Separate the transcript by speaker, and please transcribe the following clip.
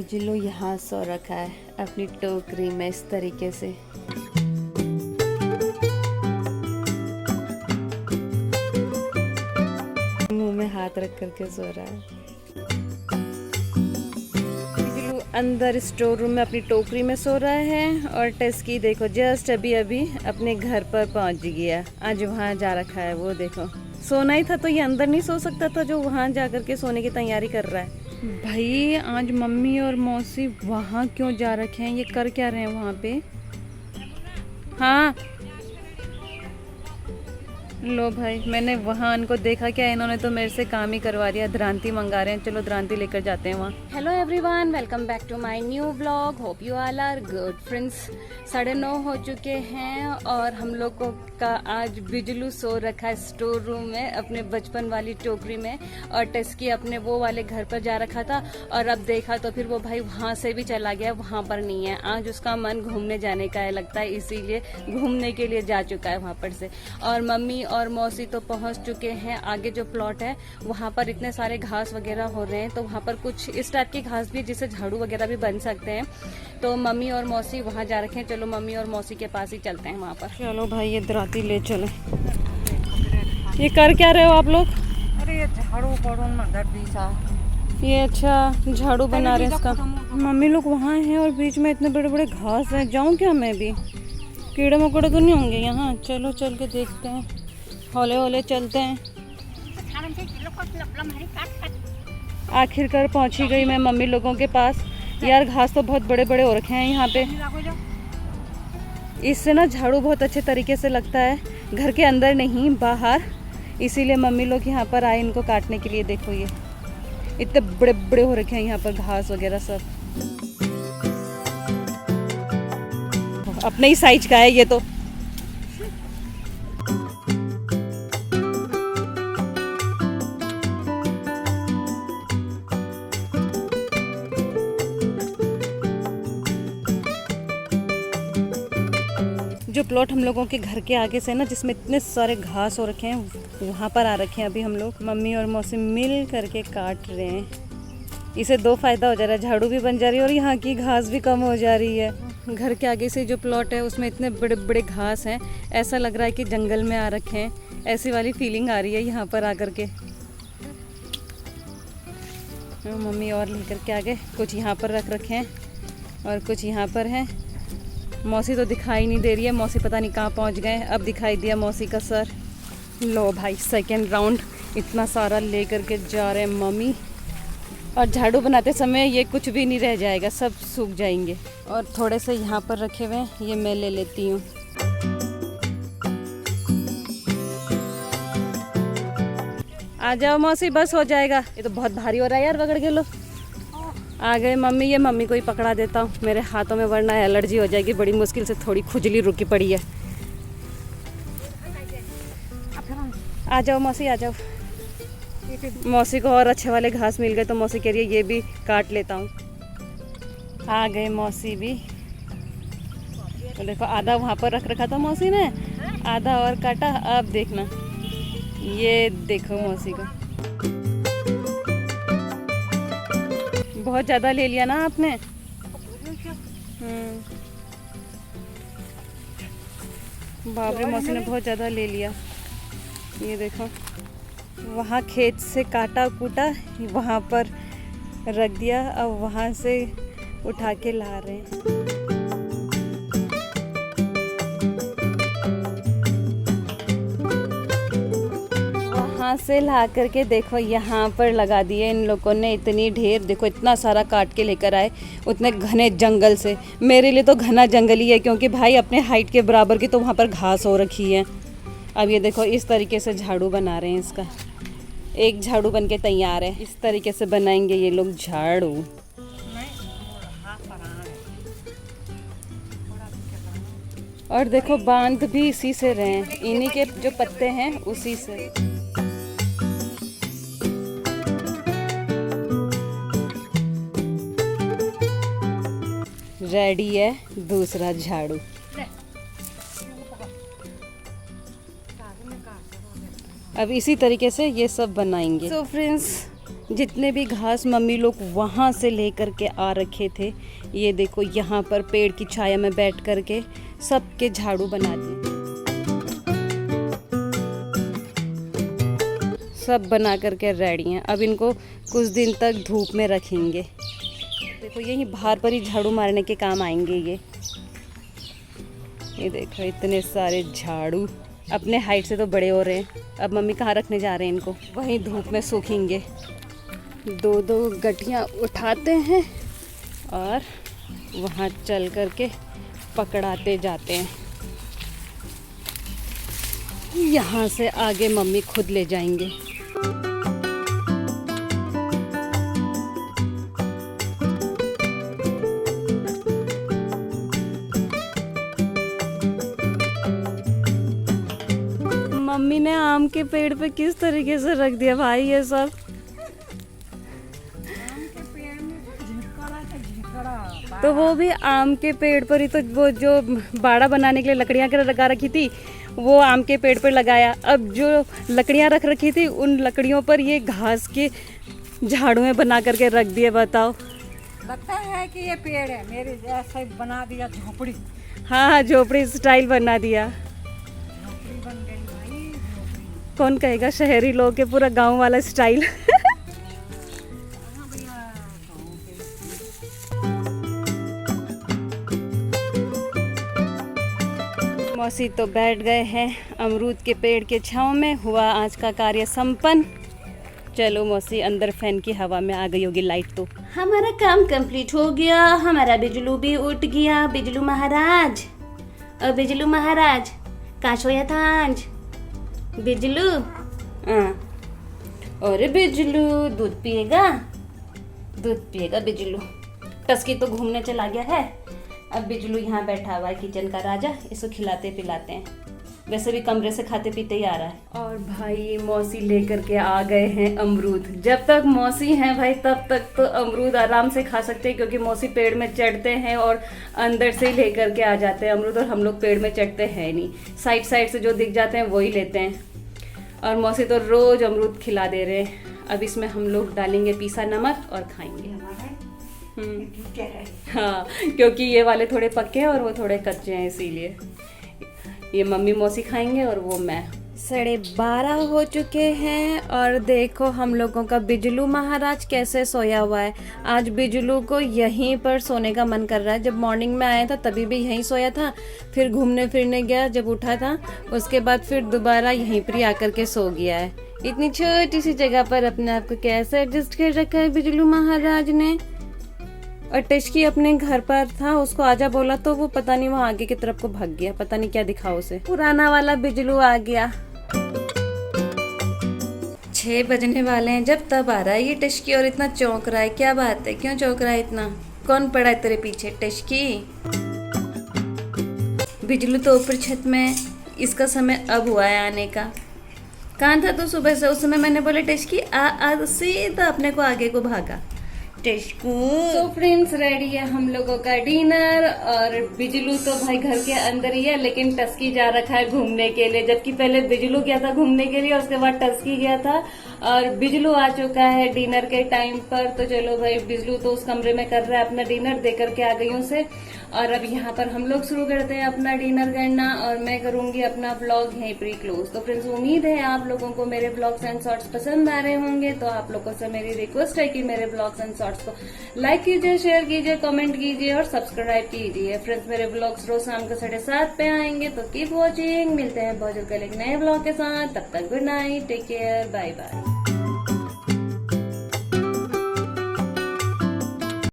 Speaker 1: बिजलू यहाँ सो रखा है अपनी टोकरी में इस तरीके से। मुंह में हाथ रख करके सो रहा है। बिजलू अंदर स्टोर रूम में अपनी टोकरी में सो रहा है और टेस्की देखो जस्ट अभी अभी अपने घर पर पहुंच गया। आज वहाँ जा रखा है वो देखो। सोना ही था तो ये अंदर नहीं सो सकता था जो वहाँ जा करके सोने की तैयारी कर रहा है। भाई आज मम्मी और मौसी वहाँ क्यों जा रखे हैं, ये कर क्या रहे हैं वहाँ पे। हाँ लो भाई, मैंने वहाँ उनको देखा क्या, इन्होंने तो मेरे से काम ही करवा दिया। द्रांति मंगा रहे हैं, चलो द्रांति लेकर जाते हैं वहाँ। Hello everyone, welcome back to my new vlog. Hope you all are good. Friends 9:30 हो चुके हैं और हम लोगों का आज बिजलू सो रखा है स्टोर रूम में अपने बचपन वाली टोकरी में, और टेस्की अपने वो वाले घर पर जा रखा था और अब देखा तो फिर वो भाई वहाँ से भी चला गया, वहाँ पर नहीं है। आज उसका मन घूमने जाने का है लगता है, इसीलिए घूमने के लिए जा चुका है वहाँ पर से। और मम्मी और मौसी तो पहुंच चुके हैं। आगे जो प्लॉट है वहाँ पर इतने सारे घास वगैरह हो रहे हैं, तो वहाँ पर कुछ इस टाइप की घास भी है जिससे झाड़ू वगैरह भी बन सकते हैं। तो मम्मी और मौसी वहाँ जा रखे हैं, चलो मम्मी और मौसी के पास ही चलते हैं वहाँ पर। चलो भाई ये द्रांति ले चले। ये कर क्या रहे हो आप लोग?
Speaker 2: अरे ये झाड़ू
Speaker 1: ये अच्छा झाड़ू बना रहे हैं इसका। मम्मी लोग वहाँ हैं और बीच में इतने बड़े बड़े घास हैं, जाऊँ क्या मैं भी? कीड़े मकोड़े तो नहीं होंगे यहाँ? चलो चल के देखते हैं, हौले हौले चलते हैं। आखिरकार पहुँच ही गई मैं मम्मी लोगों के पास। यार घास तो बहुत बड़े बड़े हो रखे हैं यहाँ पे, इससे ना झाड़ू बहुत अच्छे तरीके से लगता है, घर के अंदर नहीं बाहर। इसीलिए मम्मी लोग यहाँ पर आए इनको काटने के लिए। देखो ये इतने बड़े बड़े हो रखे हैं यहाँ पर घास वगैरह सब। अपने ही साइज का है ये तो। जो प्लॉट हम लोगों के घर के आगे से ना, जिसमें इतने सारे घास हो रखे हैं, वहाँ पर आ रखे हैं अभी हम लोग। मम्मी और मौसी मिल करके काट रहे हैं। इसे दो फायदा हो जा रहा है, झाड़ू भी बन जा रही है और यहाँ की घास भी कम हो जा रही है। घर के आगे से जो प्लॉट है उसमें इतने बड़े बड़े घास हैं, ऐसा लग रहा है कि जंगल में आ रखे हैं, ऐसी वाली फीलिंग आ रही है यहाँ पर आकर के। मम्मी और लेकर के आ गए, कुछ यहाँ पर रख रखे हैं और कुछ यहाँ पर हैं। मौसी तो दिखाई नहीं दे रही है, मौसी पता नहीं कहाँ पहुँच गए। अब दिखाई दिया मौसी का सर। लो भाई सेकेंड राउंड इतना सारा ले करके जा रहे हैं मम्मी। और झाड़ू बनाते समय ये कुछ भी नहीं रह जाएगा, सब सूख जाएंगे। और थोड़े से यहाँ पर रखे हुए हैं, ये मैं ले लेती हूँ। आ जाओ मौसी, बस हो जाएगा। ये तो बहुत भारी हो रहा है यार, पकड़ के लो। आ गए मम्मी, ये मम्मी को ही पकड़ा देता हूँ मेरे हाथों में, वरना एलर्जी हो जाएगी। बड़ी मुश्किल से थोड़ी खुजली रुकी पड़ी है। आ जाओ मौसी आ जाओ। मौसी को और अच्छे वाले घास मिल गए तो मौसी कह रही है ये भी काट लेता हूँ। आ गए मौसी भी। तो देखो आधा वहाँ पर रख रखा था मौसी ने, आधा और काटा। अब देखना, ये देखो मौसी को बहुत ज़्यादा ले लिया ना आपने। बाप रे, मौसी ने बहुत ज़्यादा ले लिया। ये देखो वहाँ खेत से काटा कूटा वहाँ पर रख दिया, अब वहाँ से उठा के ला रहे हैं। वहाँ से ला करके देखो यहाँ पर लगा दिए इन लोगों ने इतनी ढेर। देखो इतना सारा काट के लेकर आए उतने घने जंगल से। मेरे लिए तो घना जंगल ही है, क्योंकि भाई अपने हाइट के बराबर की तो वहाँ पर घास हो रखी है। अब ये देखो इस तरीके से झाड़ू बना रहे हैं इसका। एक झाड़ू बन के तैयार है, इस तरीके से बनाएंगे ये लोग झाड़ू। और देखो बांध भी इसी से रहे हैं, इन्हीं के जो पत्ते हैं उसी से। रेडी है दूसरा झाड़ू। अब इसी तरीके से ये सब बनाएंगे। तो फ्रेंड्स जितने भी घास मम्मी लोग वहाँ से लेकर के आ रखे थे, ये देखो यहाँ पर पेड़ की छाया में बैठ करके सबके झाड़ू बना दिए। सब बना करके रेडी हैं। अब इनको कुछ दिन तक धूप में रखेंगे। देखो यही बाहर पर ही झाड़ू मारने के काम आएंगे ये देखो इतने सारे झाड़ू। अपने हाइट से तो बड़े हो रहे हैं। अब मम्मी कहाँ रखने जा रहे हैं इनको? वहीं धूप में सूखेंगे। 2-2 गठियाँ उठाते हैं और वहाँ चल करके पकड़ाते जाते हैं। यहाँ से आगे मम्मी खुद ले जाएंगे। मम्मी ने आम के पेड़ पे किस तरीके से रख दिया भाई ये सब। तो वो भी आम के पेड़ पर ही, तो वो जो बाड़ा बनाने के लिए लकड़ियाँ कर लगा रखी थी वो आम के पेड़ पर लगाया। अब जो लकड़ियाँ रख रखी थी उन लकड़ियों पर ये घास के झाड़ुएं बना करके रख दिए। बताओ,
Speaker 2: लगता है कि ये पेड़ है। मेरे जैसा बना दिया झोपड़ी।
Speaker 1: हाँ, झोपड़ी स्टाइल बना दिया।
Speaker 2: झोपड़ी बन गई भाई, झोपड़ी।
Speaker 1: कौन कहेगा शहरी लोग के पूरा गांव वाला स्टाइल। मौसी तो बैठ गए हैं अमरूद के पेड़ के छांव में। हुआ आज का कार्य संपन्न। चलो मौसी, अंदर फैन की हवा में आ गई होगी लाइट। तो हमारा काम कंप्लीट हो गया। हमारा बिजलू भी उठ गया। बिजलू महाराज, और बिजलू महाराज कहाँ सोया था आज? बिजलू, अरे बिजलू दूध पिएगा? दूध पिएगा बिजलू। टस्की तो घूमने चला गया है। अब बिजलू यहाँ बैठा हुआ है, किचन का राजा। इसको खिलाते पिलाते हैं। वैसे भी कमरे से खाते पीते ही आ रहा है। और भाई मौसी लेकर के आ गए हैं अमरूद। जब तक मौसी हैं भाई तब तक तो अमरूद आराम से खा सकते हैं, क्योंकि मौसी पेड़ में चढ़ते हैं और अंदर से ही लेकर के आ जाते हैं अमरूद। और हम लोग पेड़ में चढ़ते हैं नहीं, साइड साइड से जो दिख जाते हैं वही लेते हैं। और मौसी तो रोज अमरूद खिला दे रहे हैं। अब इसमें हम लोग डालेंगे पीसा नमक और खाएंगे। हाँ, क्योंकि ये वाले थोड़े पक्के हैं और वो थोड़े कच्चे हैं, इसीलिए। ये मम्मी मौसी खाएंगे और वो मैं। 12:30 हो चुके हैं और देखो हम लोगों का बिजलू महाराज कैसे सोया हुआ है। आज बिजलू को यहीं पर सोने का मन कर रहा है। जब मॉर्निंग में आया था तभी भी यहीं सोया था, फिर घूमने फिरने गया जब उठा था, उसके बाद फिर दोबारा यहीं पर ही आकर के सो गया है। इतनी छोटी सी जगह पर अपने आप को कैसे एडजस्ट कर रखा है बिजलू महाराज ने। और टस्की अपने घर पर था, उसको आजा बोला तो वो पता नहीं वहाँ आगे की तरफ को भाग गया। पता नहीं क्या दिखा उसे। पुराना वाला बिजलू आ गया। 6 बजने वाले हैं जब तब आ रहा है ये टस्की और इतना चौंक रहा है। क्या बात है, क्यों चौंक रहा है इतना? कौन पड़ा है तेरे पीछे? टस्की। बिजलू तो ऊपर छत में, इसका समय अब हुआ है आने का। कहाँ था तो सुबह से? उस समय मैंने बोला टस्की आ, सीधा अपने को आगे को भागा। तो फ्रेंड्स, रेडी है हम लोगों का डिनर। और बिजलू तो भाई घर के अंदर ही है, लेकिन टस्की जा रखा है घूमने के लिए। जबकि पहले बिजलू गया था घूमने के लिए और उसके बाद टस्की गया था। और बिजलू आ चुका है डिनर के टाइम पर। तो चलो भाई, बिजलू तो उस कमरे में कर रहा है अपना डिनर, दे करके आ गई उसे। और अब यहाँ पर हम लोग शुरू करते हैं अपना डिनर करना, और मैं करूंगी अपना ब्लॉग यहीं पर क्लोज। तो फ्रेंड्स, उम्मीद है आप लोगों को मेरे ब्लॉग्स एंड शॉर्ट्स पसंद आ रहे होंगे। तो आप लोगों से मेरी रिक्वेस्ट है कि मेरे ब्लॉग्स एंड शॉर्ट्स को लाइक कीजिए, शेयर कीजिए, कमेंट कीजिए और सब्सक्राइब कीजिए। फ्रेंड्स, मेरे ब्लॉग्स रोज शाम को 7:30 पे आएंगे। तो कीप वॉचिंग। मिलते हैं बहुत जल्द कल एक नए ब्लॉग के साथ। तब तक good night, take care, bye bye.